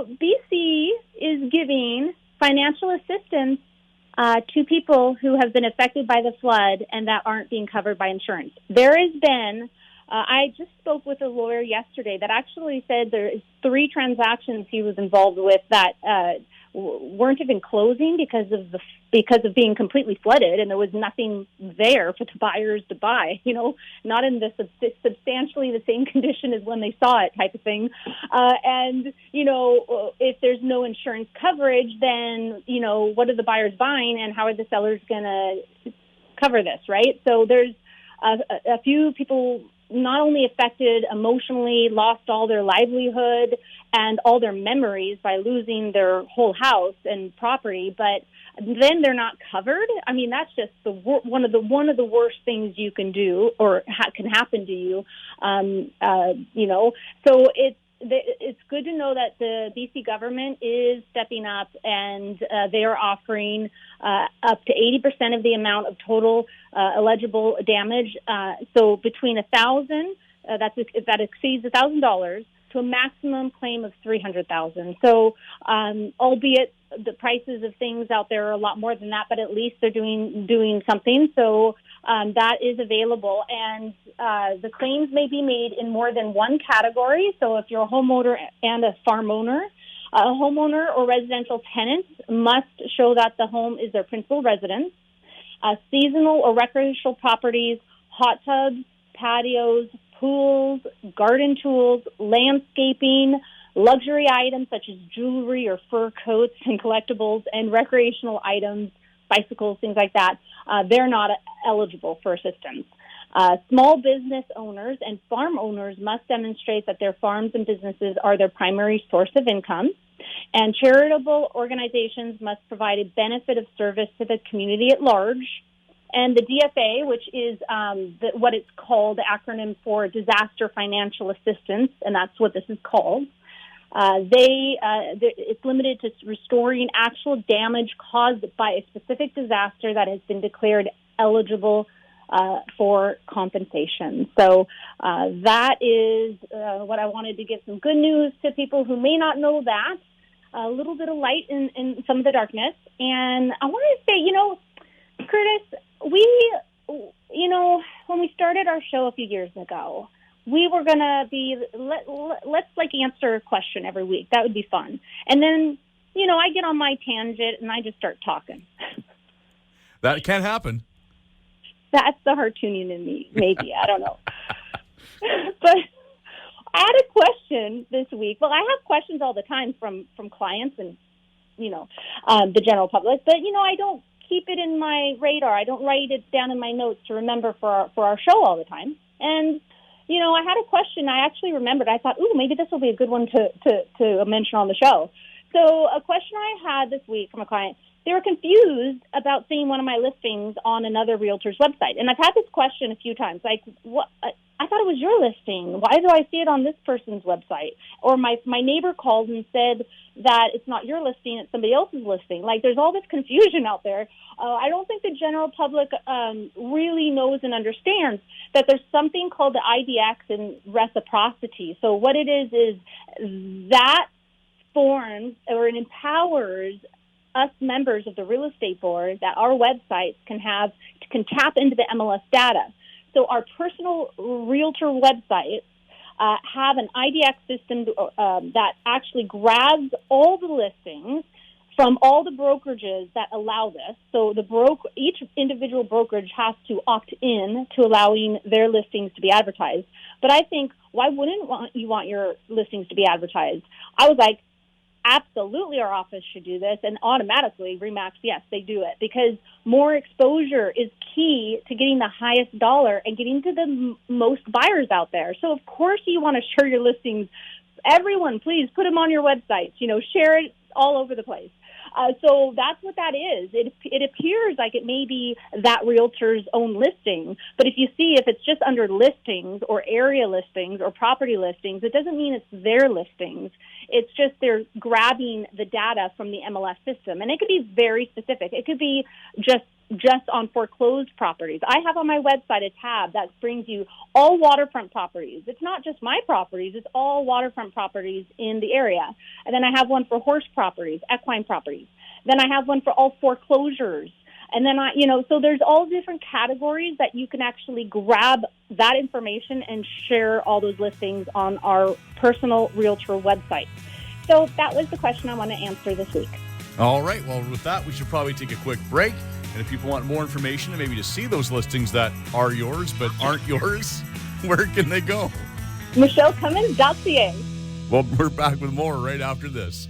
BC is giving financial assistance to people who have been affected by the flood and that aren't being covered by insurance. There has been, I just spoke with a lawyer yesterday that actually said there is 3 transactions he was involved with that weren't even closing because of being completely flooded, and there was nothing there for the buyers to buy, not in the substantially the same condition as when they saw it type of thing. And if there's no insurance coverage, then, what are the buyers buying and how are the sellers going to cover this, right? So there's a few people not only affected emotionally, lost all their livelihood and all their memories by losing their whole house and property, but then they're not covered. I mean, that's just one of the worst things you can do or can happen to you. So it's good to know that the BC government is stepping up and they are offering up to 80% of the amount of total eligible damage. So between $1,000, that exceeds $1,000, to a maximum claim of $300,000. So, albeit the prices of things out there are a lot more than that, but at least they're doing something. So that is available, and the claims may be made in more than one category. So if you're a homeowner and a farm owner, a homeowner or residential tenants must show that the home is their principal residence. Seasonal or recreational properties, hot tubs, patios, pools, garden tools, landscaping, luxury items such as jewelry or fur coats and collectibles, and recreational items, bicycles, things like that, they're not eligible for assistance. Small business owners and farm owners must demonstrate that their farms and businesses are their primary source of income. And charitable organizations must provide a benefit of service to the community at large. And the DFA, which is what it's called, the acronym for Disaster Financial Assistance, and that's what this is called. It's limited to restoring actual damage caused by a specific disaster that has been declared eligible for compensation. So that is what I wanted to give some good news to people who may not know that. A little bit of light in some of the darkness. And I wanted to say, Curtis, when we started our show a few years ago, we were going to be, let's answer a question every week. That would be fun. And then, I get on my tangent and I just start talking. That can happen. That's the Hartunian in me, maybe. I don't know. But I had a question this week. Well, I have questions all the time from clients and, the general public. But, I don't keep it in my radar. I don't write it down in my notes to remember for our show all the time. And, I had a question. I actually remembered. I thought, maybe this will be a good one to mention on the show. So a question I had this week from a client, they were confused about seeing one of my listings on another realtor's website. And I've had this question a few times, like, what? I thought it was your listing. Why do I see it on this person's website? Or my neighbor called and said that it's not your listing, it's somebody else's listing. Like, there's all this confusion out there. I don't think the general public really knows and understands that there's something called the IDX and reciprocity. So what it is that forms or it empowers us members of the real estate board that our websites can tap into the MLS data. So our personal realtor websites have an IDX system that actually grabs all the listings from all the brokerages that allow this. So each individual brokerage has to opt in to allowing their listings to be advertised. But I think, why wouldn't you want your listings to be advertised? I was like, absolutely, our office should do this, and automatically, RE/MAX, yes, they do it, because more exposure is key to getting the highest dollar and getting to the most buyers out there. So, of course, you want to share your listings. Everyone, please put them on your websites. Share it all over the place. So that's what that is. It appears like it may be that realtor's own listing, but if it's just under listings or area listings or property listings, it doesn't mean it's their listings. It's just they're grabbing the data from the MLS system. And it could be very specific. It could be just just on foreclosed properties. I have on my website a tab that brings you all waterfront properties. It's not just my properties, it's all waterfront properties in the area. And then I have one for horse properties, equine properties. Then I have one for all foreclosures. And then so there's all different categories that you can actually grab that information and share all those listings on our personal Realtor website. So that was the question I want to answer this week. All right. Well, with that, we should probably take a quick break. And if people want more information and maybe to see those listings that are yours but aren't yours, where can they go? MicheleCummins.ca. Well, we're back with more right after this.